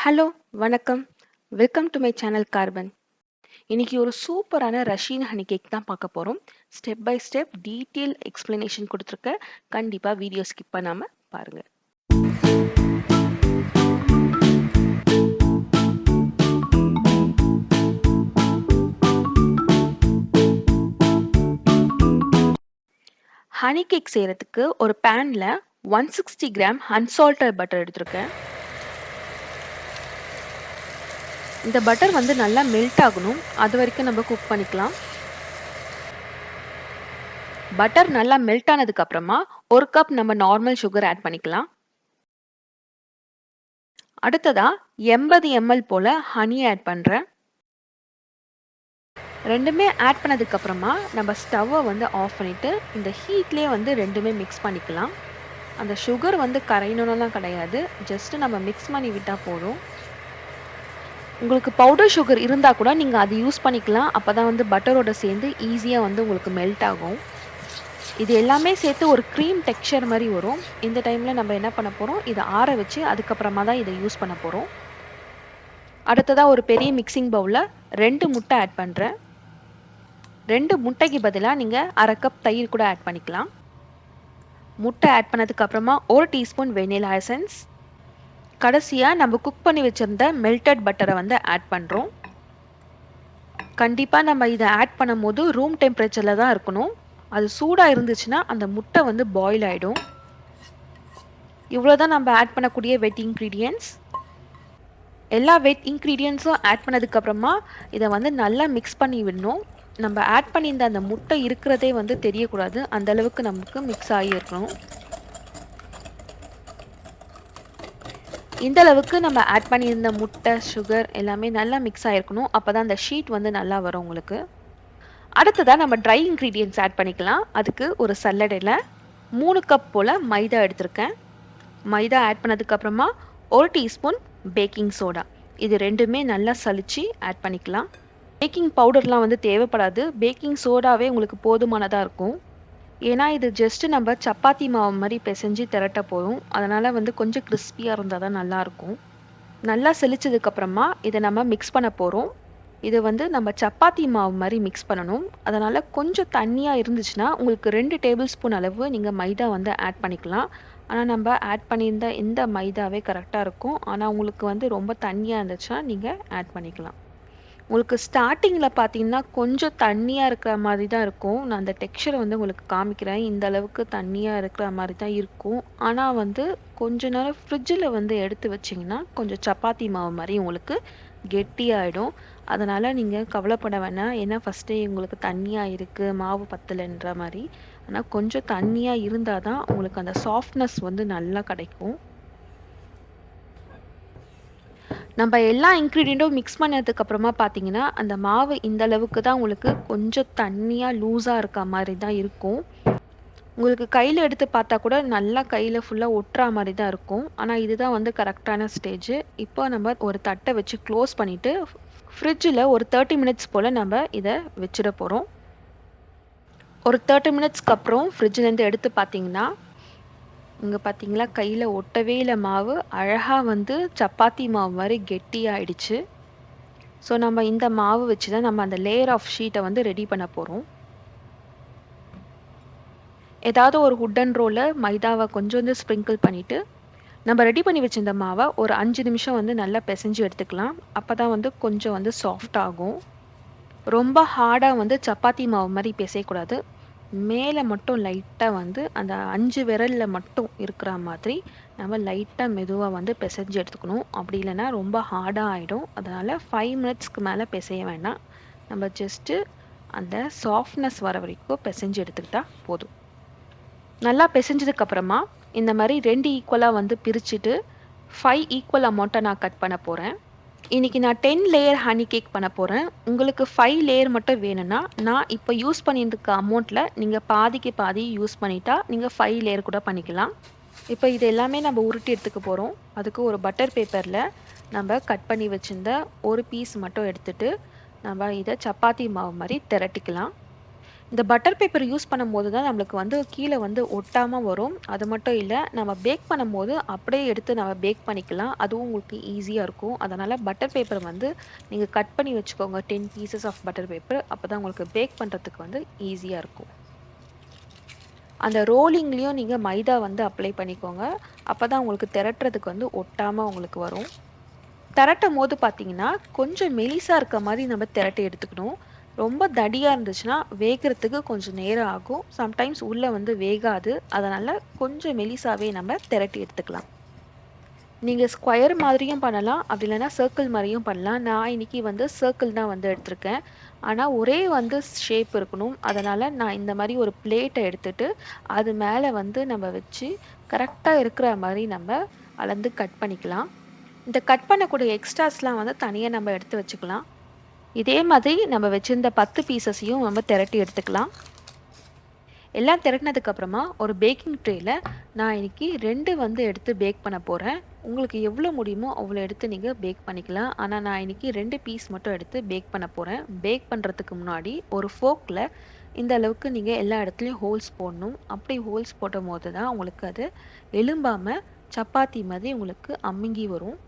Hello, வணக்கம். Welcome to my channel Carbon. இன்னைக்கு ஒரு சூப்பரான ரஷ்யன் ஹனி கேக் தான் பார்க்க போறோம். Step by step detail explanation கொடுத்துருக்கேன். கண்டிப்பா வீடியோ ஸ்கிப் பண்ணாம பாருங்க. ஹனி கேக் செய்யறதுக்கு ஒரு பேன்ல 160 கிராம் அன்சால்டட் பட்டர் எடுத்திருக்கேன். இந்த பட்டர் வந்து நல்லா மெல்ட் ஆகணும். அது வரைக்கும் நம்ம குக் பண்ணிக்கலாம். பட்டர் நல்லா மெல்ட் ஆனதுக்கு அப்புறமா 1 கப் நம்ம நார்மல் சுகர் ஆட் பண்ணிக்கலாம். அடுத்ததா 80 ml போல ஹனி ஆட் பண்றேன். ரெண்டுமே ஆட் பண்ணதுக்கு அப்புறமா நம்ம ஸ்டவ்வை வந்து ஆஃப் பண்ணிட்டு இந்த ஹீட்லேயே வந்து ரெண்டுமே மிக்ஸ் பண்ணிக்கலாம். அந்த சுகர் வந்து கரையணும்லாம் கிடையாது, ஜஸ்ட் நம்ம மிக்ஸ் பண்ணி விட்டால் போதும். உங்களுக்கு பவுடர் சுகர் இருந்தால் கூட நீங்கள் அது யூஸ் பண்ணிக்கலாம். அப்போ தான் வந்து பட்டரோட சேர்ந்து ஈஸியாக வந்து உங்களுக்கு மெல்ட் ஆகும். இது எல்லாமே சேர்த்து ஒரு க்ரீம் டெக்ஸ்சர் மாதிரி வரும். இந்த டைமில் நம்ம என்ன பண்ண போகிறோம், இதை ஆற வச்சு அதுக்கப்புறமா தான் இதை யூஸ் பண்ண போகிறோம். அடுத்ததாக ஒரு பெரிய மிக்சிங் பவுலில் 2 முட்டை ஆட் பண்ணுறேன். 2 முட்டைக்கு பதிலாக நீங்கள் 1/2 கப் தயிர் கூட ஆட் பண்ணிக்கலாம். முட்டை ஆட் பண்ணதுக்கு அப்புறமா 1 டீஸ்பூன் வெனிலா எசன்ஸ், கடைசியாக நம்ம குக் பண்ணி வச்சுருந்த மெல்டட் பட்டரை வந்து ஆட் பண்ணுறோம். கண்டிப்பாக நம்ம இதை ஆட் பண்ணும் போது ரூம் டெம்பரேச்சரில் தான் இருக்கணும். அது சூடாக இருந்துச்சுன்னா அந்த முட்டை வந்து பாயில் ஆகிடும். இவ்வளோதான் நம்ம ஆட் பண்ணக்கூடிய வெட் இன்க்ரீடியன்ட்ஸ். எல்லா வெட் இன்க்ரீடியன்ட்ஸும் ஆட் பண்ணதுக்கப்புறமா இதை வந்து நல்லா மிக்ஸ் பண்ணி விடணும். நம்ம ஆட் பண்ணியிருந்த அந்த முட்டை இருக்கிறதே வந்து தெரியக்கூடாது, அந்த அளவுக்கு நமக்கு மிக்ஸ் ஆகி இருக்கணும். இந்த அளவுக்கு நம்ம ஆட் பண்ணியிருந்த முட்டை, சுகர் எல்லாமே நல்லா மிக்ஸ் ஆகிருக்கணும். அப்போ தான் அந்த ஷீட் வந்து நல்லா வரும் உங்களுக்கு. அடுத்ததாக நம்ம ட்ரை இன்க்ரீடியன்ட்ஸ் ஆட் பண்ணிக்கலாம். அதுக்கு ஒரு சல்லடையில் 3 கப் போல் மைதா எடுத்திருக்கேன். மைதா ஆட் பண்ணதுக்கப்புறமா 1 டீஸ்பூன் பேக்கிங் சோடா, இது ரெண்டுமே நல்லா சலிச்சு ஆட் பண்ணிக்கலாம். பேக்கிங் பவுடர்லாம் வந்து தேவைப்படாது, பேக்கிங் சோடாவே உங்களுக்கு போதுமானதாக இருக்கும். ஏன்னா இது ஜஸ்ட் நம்ம சப்பாத்தி மாவு மாதிரி பிசைஞ்சு திரட்ட போதும். அதனால் வந்து கொஞ்சம் கிறிஸ்பியாக இருந்தால் தான் நல்லாயிருக்கும். நல்லா செலிச்சதுக்கப்புறமா இதை நம்ம மிக்ஸ் பண்ண போகிறோம். இது வந்து நம்ம சப்பாத்தி மாவு மாதிரி மிக்ஸ் பண்ணணும். அதனால் கொஞ்சம் தண்ணியாக இருந்துச்சுன்னா உங்களுக்கு 2 டேபிள் ஸ்பூன் அளவு நீங்கள் மைதா வந்து ஆட் பண்ணிக்கலாம். ஆனால் நம்ம ஆட் பண்ணியிருந்த இந்த மைதாவே கரெக்டாக இருக்கும். ஆனால் உங்களுக்கு வந்து ரொம்ப தண்ணியாக இருந்துச்சுன்னா நீங்கள் ஆட் பண்ணிக்கலாம். உங்களுக்கு ஸ்டார்டிங்கில் பார்த்தீங்கன்னா கொஞ்சம் தண்ணியாக இருக்கிற மாதிரி தான் இருக்கும். நான் அந்த டெக்ஸ்சரை வந்து உங்களுக்கு காமிக்கிறேன். இந்த அளவுக்கு தண்ணியாக இருக்கிற மாதிரி தான் இருக்கும். ஆனால் வந்து கொஞ்ச நேரம் ஃப்ரிட்ஜில் வந்து எடுத்து வச்சிங்கன்னா கொஞ்சம் சப்பாத்தி மாவு மாதிரி உங்களுக்கு கெட்டியாகிடும். அதனால் நீங்கள் கவலைப்பட வேணாம். ஏன்னா ஃபஸ்ட்டே உங்களுக்கு தண்ணியாக இருக்குது, மாவு பத்தலைன்ற மாதிரி. ஆனால் கொஞ்சம் தண்ணியாக இருந்தால் தான் உங்களுக்கு அந்த சாஃப்ட்னஸ் வந்து நல்லா கிடைக்கும். நம்ம எல்லா இன்க்ரீடியண்ட்டும் மிக்ஸ் பண்ணதுக்கப்புறமா பார்த்தீங்கன்னா அந்த மாவு இந்த அளவுக்கு தான் உங்களுக்கு கொஞ்சம் தண்ணியாக லூஸாக இருக்க மாதிரி தான் இருக்கும். உங்களுக்கு கையில் எடுத்து பார்த்தா கூட நல்லா கையில் ஃபுல்லாக ஒட்டுற மாதிரி தான் இருக்கும். ஆனால் இதுதான் வந்து கரெக்டான ஸ்டேஜ். இப்போ நம்ம ஒரு தட்டை வச்சு க்ளோஸ் பண்ணிவிட்டு ஃப்ரிட்ஜில் ஒரு 30 மினிட்ஸ் போல் நம்ம இதை வச்சிட போகிறோம். ஒரு 30 மினிட்ஸ்க்கு அப்புறம் ஃப்ரிட்ஜிலேருந்து எடுத்து பார்த்தீங்கன்னா இங்கே பார்த்தீங்களா, கையில் ஒட்டவே இல்லை மாவு, அழகாக வந்து சப்பாத்தி மாவு மாதிரி கெட்டியாகிடுச்சு. ஸோ நம்ம இந்த மாவு வச்சு தான் நம்ம அந்த லேயர் ஆஃப் ஷீட்டை வந்து ரெடி பண்ண போகிறோம். ஏதாவது ஒரு வுட்டன் ரோலில் மைதாவை கொஞ்சம் வந்து ஸ்ப்ரிங்கிள் பண்ணிவிட்டு நம்ம ரெடி பண்ணி வச்சிருந்த மாவை ஒரு 5 நிமிஷம் வந்து நல்லா பிசைஞ்சு எடுத்துக்கலாம். அப்போ தான் வந்து கொஞ்சம் வந்து சாஃப்ட் ஆகும். ரொம்ப ஹார்டாக வந்து சப்பாத்தி மாவு மாதிரி பிசையக்கூடாது. மேலே மட்டும் லைட்டாக வந்து அந்த 5 விரலில் மட்டும் இருக்கிற மாதிரி நம்ம லைட்டாக மெதுவாக வந்து பிசைஞ்சு எடுத்துக்கணும். அப்படி இல்லைன்னா ரொம்ப ஹார்டாக ஆகிடும். அதனால் 5 மினிட்ஸ்க்கு மேலே பிசைய வேண்டாம். நம்ம ஜஸ்ட்டு அந்த சாஃப்ட்னஸ் வர வரைக்கும் பிசைஞ்சு எடுத்துக்கிட்டால் போதும். நல்லா பிசைஞ்சதுக்கப்புறமா இந்த மாதிரி 2 ஈக்குவலாக வந்து பிரிச்சுட்டு 5 ஈக்குவல் அமௌண்ட்டை நான் கட் பண்ண போகிறேன். இன்றைக்கி நான் 10 லேயர் ஹனி கேக் பண்ண போகிறேன். உங்களுக்கு 5 லேயர் மட்டும் வேணும்னா நான் இப்போ யூஸ் பண்ணியிருக்க அமௌண்ட்டில் நீங்கள் பாதிக்கு பாதி யூஸ் பண்ணிட்டா நீங்கள் 5 லேயர் கூட பண்ணிக்கலாம். இப்போ இது எல்லாமே நம்ம உருட்டி எடுத்துக்க போகிறோம். அதுக்கு ஒரு பட்டர் பேப்பரில் நம்ம கட் பண்ணி வச்சுருந்த ஒரு பீஸ் மட்டும் எடுத்துகிட்டு நம்ம இதை சப்பாத்தி மாவு மாதிரி திரட்டிக்கலாம். இந்த பட்டர் பேப்பர் யூஸ் பண்ணும்போது தான் நம்மளுக்கு வந்து கீழ வந்து ஒட்டாம வரும். அது மட்டும் இல்ல, நம்ம பேக் பண்ணும்போது அப்படியே எடுத்து நம்ம பேக் பண்ணிக்கலாம். அதுவும் உங்களுக்கு ஈஸியா இருக்கும். அதனால பட்டர் பேப்பர் வந்து நீங்க கட் பண்ணி வச்சுக்கோங்க. 10 பீசஸ் ஆஃப் பட்டர் பேப்பர். அப்பதான் உங்களுக்கு பேக் பண்றதுக்கு வந்து ஈஸியா இருக்கும். அந்த ரோலிங்லயும் நீங்க மைதா வந்து அப்ளை பண்ணிக்கோங்க. அப்பதான் உங்களுக்கு திரட்டுறதுக்கு வந்து ஒட்டாம உங்களுக்கு வரும். திரட்டும்போது பார்த்தீங்கன்னா, கொஞ்சம் மெலிசா இருக்க மாரி நம்ம திரட்டி எடுத்துக்கணும். ரொம்ப தடியா இருந்துச்சுன்னா, வேகறதுக்கு கொஞ்சம் நேரம் ஆகும். சம்டைம்ஸ் உள்ள வந்து வேகாது. அதனால கொஞ்சம் மெலிசாவே நம்ம திரட்டி எடுத்துக்கலாம். நீங்க ஸ்கொயர் மாதிரியும் பண்ணலாம். அப்படி இல்லன்னா சர்க்கிள் மாரியும் பண்ணலாம். நான் இன்னைக்கு வந்து சர்க்கிள் தான் வந்து எடுத்திருக்கேன். ஆனா ஒரே வந்து ஷேப் இருக்கணும். அதனால நான் இந்த மாரி ஒரு பிளேட்ட எடுத்துட்டு, அது மேல வந்து நம்ம வச்சு கரெக்ட்டா இருக்கிற மாரி நம்ம அளந்து கட் பண்ணிக்கலாம். இந்த கட் பண்ணக்கூடிய எக்ஸ்ட்ராஸ்லாம் வந்து தனியா நம்ம எடுத்து வச்சுக்கலாம். இதே மாதிரி நம்ம வச்சிருந்த 10 பீஸஸையும் நம்ம திரட்டி எடுத்துக்கலாம். எல்லாம் திரட்டினதுக்கு அப்புறமா ஒரு பேக்கிங் ட்ரேல நான் இன்னைக்கு 2 வந்து எடுத்து பேக் பண்ண போறேன். உங்களுக்கு எவ்வளோ முடியுமோ அவ்வளோ எடுத்து நீங்க பேக் பண்ணிக்கலாம். ஆனா நான் இன்னைக்கு 2 பீஸ் மட்டும் எடுத்து பேக் பண்ண போறேன். பேக் பண்றதுக்கு முன்னாடி ஒரு ஃபோர்க்ல இந்த அளவுக்கு நீங்க எல்லா இடத்துலயும் ஹோல்ஸ் போடணும். அப்படி ஹோல்ஸ் போடும்போது தான் உங்களுக்கு அது எழும்பாம சப்பாத்தி மாதிரி உங்களுக்கு அமுங்கி வரும்.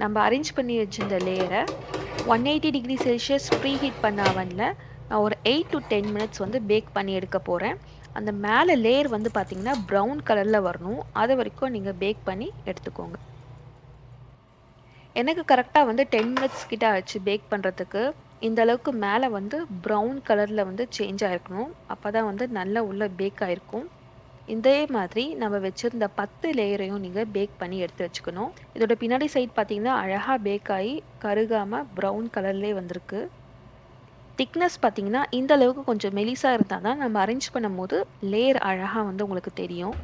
நம்ம அரேஞ்ச் பண்ணி வச்சிருந்த லேயரை 180°C ப்ரீ ஹீட் பண்ண அவனில் நான் ஒரு 8 to 10 மினிட்ஸ் வந்து பேக் பண்ணி எடுக்க போகிறேன். அந்த மேலே லேயர் வந்து பார்த்தீங்கன்னா ப்ரௌன் கலரில் வரணும். அது வரைக்கும் நீங்கள் பேக் பண்ணி எடுத்துக்கோங்க. எனக்கு கரெக்டாக வந்து 10 மினிட்ஸ் கிட்ட ஆச்சு பேக் பண்ணுறதுக்கு. இந்த அளவுக்கு மேலே வந்து ப்ரௌன் கலரில் வந்து சேஞ்ச் ஆயிருக்கணும். அப்போ தான் வந்து நல்லா உள்ள பேக் ஆயிருக்கும். இதே மாதிரி நம்ம வச்சிருந்த 10 லேயரையும் நீங்க பேக் பண்ணி எடுத்து வச்சுக்கணும். இதோட பின்னாடி சைட் பார்த்தீங்கன்னா, அழகா பேக் ஆயி கருகாம ப்ரவுன் கலர்லயே வந்திருக்கு. திக்னஸ் பார்த்தீங்கன்னா, இந்த அளவுக்கு கொஞ்சம் மெலிசா இருந்தா தான் நம்ம அரேஞ்ச் பண்ணும்போது லேயர் அழகா வந்து உங்களுக்கு தெரியும்.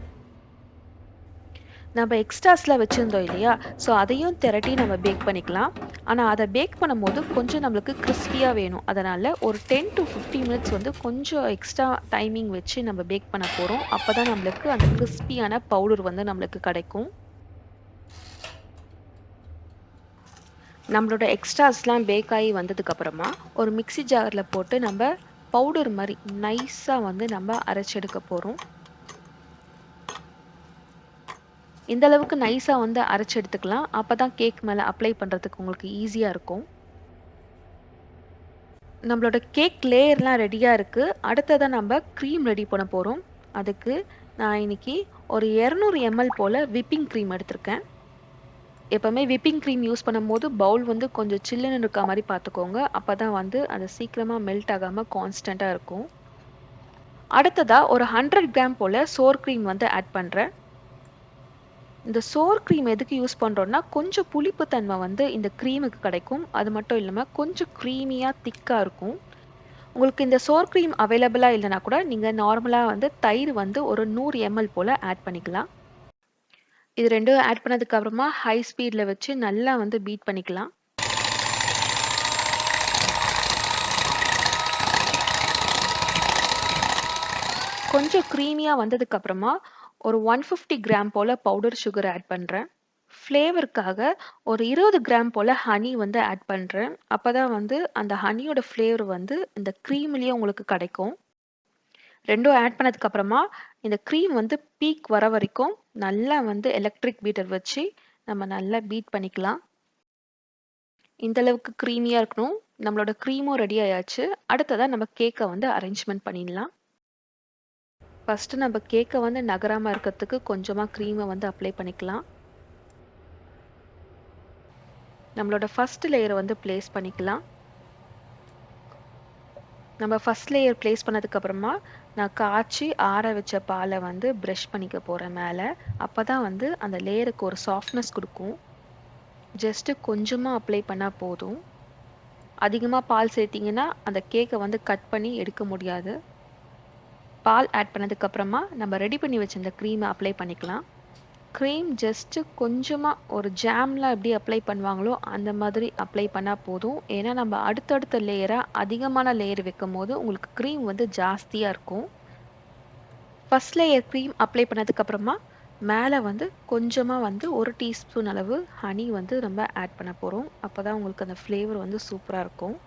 நம்ம எக்ஸ்ட்ராஸ்லாம் வச்சிருந்தோம் இல்லையா? ஸோ அதையும் திரட்டி நம்ம பேக் பண்ணிக்கலாம். ஆனா அத பேக் பண்ணும்போது கொஞ்சம் நம்மளுக்கு கிரிஸ்பியா வேணும். அதனால ஒரு 10 to 15 மினிட்ஸ் வந்து கொஞ்சம் எக்ஸ்ட்ரா டைமிங் வச்சு நம்ம பேக் பண்ண போறோம். அப்பதான் நம்மளுக்கு அந்த கிரிஸ்பியான பவுடர் வந்து நம்மளுக்கு கிடைக்கும். நம்மளோட எக்ஸ்ட்ராஸ்லாம் பேக் ஆகி வந்ததுக்கு அப்புறமா ஒரு மிக்ஸி ஜார்ல போட்டு நம்ம பவுடர் மாரி நைஸா வந்து நம்ம அரைச்செடுக்க போறோம். இந்த அளவுக்கு நைஸா வந்து அரைச்சு எடுத்துக்கலாம். அப்பதான் கேக் மேல அப்ளை பண்றதுக்கு உங்களுக்கு ஈஸியா இருக்கும். நம்மளோட கேக் லேயர்லாம் ரெடியா இருக்கு. அடுத்ததா நம்ம க்ரீம் ரெடி பண்ண போறோம். அதுக்கு நான் இன்னைக்கு ஒரு 200 ml போல விப்பிங் க்ரீம் எடுத்திருக்கேன். எப்பவுமே விப்பிங் க்ரீம் யூஸ் பண்ணும்போது பவுல் வந்து கொஞ்சம் சில்லுன்னு இருக்க மாரி பார்த்துக்கோங்க. அப்பதான் வந்து அது சீக்கிரமா மெல்ட் ஆகாம கான்ஸ்டன்ட்டா இருக்கும். அடுத்ததா ஒரு 100 கிராம் போல சோர் க்ரீம் வந்து ஆட் பண்றேன். இந்த சோர் க்ரீம் எதுக்கு யூஸ் பண்றோம்னா, கொஞ்சம் புளிப்பு தன்மை வந்து இந்த க்ரீமுக்கு கிடைக்கும். அது மட்டும் இல்லாம கொஞ்சம் க்ரீமியா, திக்கா இருக்கும். உங்களுக்கு இந்த சோர் க்ரீம் அவைலபிளா இல்லன்னா கூட, நீங்க நார்மலா வந்து தயிர் வந்து ஒரு 100 ml போல ஆட் பண்ணிக்கலாம். இது 2ம் ஆட் பண்ணதுக்கு அப்புறமா ஹை ஸ்பீட்ல வச்சு நல்லா வந்து பீட் பண்ணிக்கலாம். கொஞ்சம் க்ரீமியா வந்ததுக்கு அப்புறமா ஒரு 150 கிராம் போல பவுடர் சுகர் ஆட் பண்றேன். ஃப்ளேவருக்காக ஒரு 20 கிராம் போல ஹனி வந்து ஆட் பண்றேன். அப்பதான் வந்து அந்த ஹனியோட ஃப்ளேவர் வந்து இந்த க்ரீம்லயே உங்களுக்கு கிடைக்கும். 2ம் ஆட் பண்ணதுக்கு அப்புறமா இந்த க்ரீம் வந்து பீக் வர வரைக்கும் நல்லா வந்து எலக்ட்ரிக் பீட்டர் வச்சு நம்ம நல்லா பீட் பண்ணிக்கலாம். இந்த அளவுக்கு க்ரீமியா இருக்கணும். நம்மளோட க்ரீமும் ரெடி ஆயாச்சு. அடுத்ததா நம்ம கேக்க வந்து அரேஞ்ச்மெண்ட் பண்ணிடலாம். ஃபர்ஸ்ட்டு நம்ம கேக்க வந்து நகராம இருக்கறதுக்கு கொஞ்சமா க்ரீம வந்து அப்ளை பண்ணிக்கலாம். நம்மளோட ஃபர்ஸ்ட் லேயர வந்து பிளேஸ் பண்ணிக்கலாம். நம்ம ஃபர்ஸ்ட் லேயர் பிளேஸ் பண்ணதுக்கு அப்புறமா, நான் காய்ச்சி ஆற வச்ச பால வந்து பிரஷ் பண்ணிக்க போறேன் மேல. அப்பதான் வந்து அந்த லேயருக்கு ஒரு சாஃப்ட்னஸ் குடுக்கும். ஜஸ்ட் கொஞ்சமா அப்ளை பண்ணா போதும். அதிகமா பால் சேர்த்தீங்கன்னா, அந்த கேக்க வந்து கட் பண்ணி எடுக்க முடியாது. பால் ஆட் பண்ணதுக்கு அப்புறமா, நம்ம ரெடி பண்ணி வச்சிருந்த க்ரீம அப்ளை பண்ணிக்கலாம். க்ரீம் ஜஸ்ட்டு கொஞ்சமா ஒரு ஜாம்லாம் எப்படி அப்ளை பண்ணுவாங்களோ, அந்த மாதிரி அப்ளை பண்ணா போதும். ஏன்னா, நம்ம அடுத்தடுத்த லேயரா அதிகமான லேயர் வைக்கும்போது, உங்களுக்கு க்ரீம் வந்து ஜாஸ்தியா இருக்கும். ஃபர்ஸ்ட் லேயர் க்ரீம் அப்ளை பண்ணதுக்கு அப்புறமா, மேல வந்து கொஞ்சமா வந்து 1 டீஸ்பூன் அளவு ஹனி வந்து நம்ம ஆட் பண்ண போறோம். அப்பதான் உங்களுக்கு அந்த ஃப்ளேவர் வந்து சூப்பரா இருக்கும்.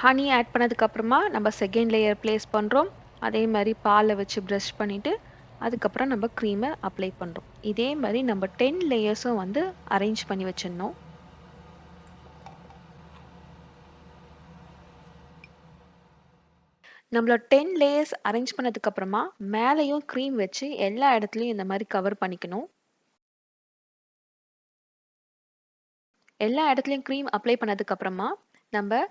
ஹனி ஆட் பண்ணதுக்கப்புறமா நம்ம செகண்ட் லேயர் ப்ளேஸ் பண்ணுறோம். அதே மாதிரி பாலை வச்சு ப்ரஷ் பண்ணிவிட்டு அதுக்கப்புறம் நம்ம க்ரீமை அப்ளை பண்ணுறோம். இதே மாதிரி நம்ம 10 லேயர்ஸும் வந்து அரேஞ்ச் பண்ணி வச்சிடணும். நம்மளோட 10 லேயர்ஸ் அரேஞ்ச் பண்ணதுக்கப்புறமா மேலேயும் க்ரீம் வச்சு எல்லா இடத்துலையும் இந்த மாதிரி கவர் பண்ணிக்கணும். எல்லா இடத்துலையும் க்ரீம் அப்ளை பண்ணதுக்கப்புறமா நம்ம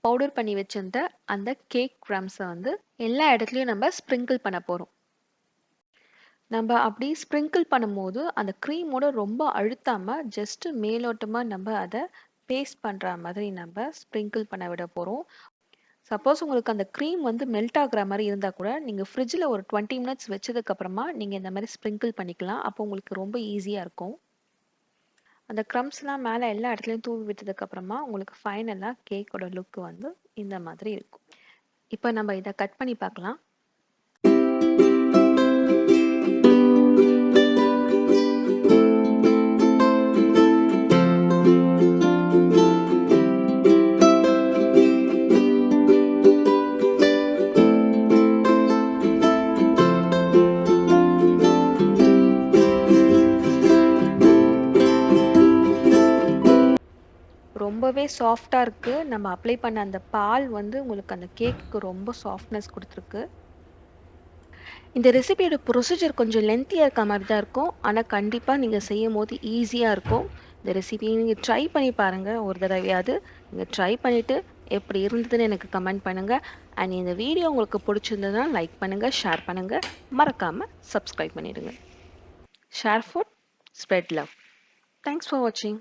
பவுடர் பண்ணி வச்சிருந்த அந்த கேக் க்ரம்ஸை வந்து எல்லா இடத்துலையும் நம்ம ஸ்ப்ரிங்கிள் பண்ண போகிறோம். நம்ம அப்படி ஸ்ப்ரிங்கிள் பண்ணும்போது அந்த க்ரீமோட ரொம்ப அழுத்தாமல் ஜஸ்ட்டு மேலோட்டமாக நம்ம அதை பேஸ்ட் பண்ணுற மாதிரி நம்ம ஸ்ப்ரிங்கிள் பண்ண விட போகிறோம். சப்போஸ் உங்களுக்கு அந்த க்ரீம் வந்து மெல்ட் ஆகுற மாதிரி இருந்தால் கூட நீங்கள் ஃப்ரிட்ஜில் ஒரு 20 மினிட்ஸ் வச்சதுக்கப்புறமா நீங்கள் இந்த மாதிரி ஸ்ப்ரிங்கிள் பண்ணிக்கலாம். அப்போ உங்களுக்கு ரொம்ப ஈஸியாக இருக்கும். அந்த க்ரம்ஸ்லாம் மேலே எல்லா இடத்துலையும் தூவி விட்டதுக்கப்புறமா உங்களுக்கு ஃபைனலாக கேக்கோட லுக் வந்து இந்த மாதிரி இருக்கும். இப்போ நம்ம இதை கட் பண்ணி பார்க்கலாம். ரொம்பவே சாஃப்டாக இருக்குது. நம்ம அப்ளை பண்ண அந்த பால் வந்து உங்களுக்கு அந்த கேக்கு ரொம்ப சாஃப்ட்னஸ் கொடுத்துருக்கு. இந்த ரெசிபியோட ப்ரொசீஜர் கொஞ்சம் லென்த்தியாக இருக்க மாதிரி தான் இருக்கும். ஆனால் கண்டிப்பாக நீங்கள் செய்யும் போது ஈஸியாக இருக்கும். இந்த ரெசிபியை நீங்கள் ட்ரை பண்ணி பாருங்கள் ஒரு தடவையாவது. நீங்கள் ட்ரை பண்ணிவிட்டு எப்படி இருந்ததுன்னு எனக்கு கமெண்ட் பண்ணுங்கள். அண்ட் இந்த வீடியோ உங்களுக்கு பிடிச்சிருந்ததுன்னா லைக் பண்ணுங்கள், ஷேர் பண்ணுங்கள், மறக்காமல் சப்ஸ்கிரைப் பண்ணிவிடுங்க. Share food, spread love. Thanks for வாட்சிங்.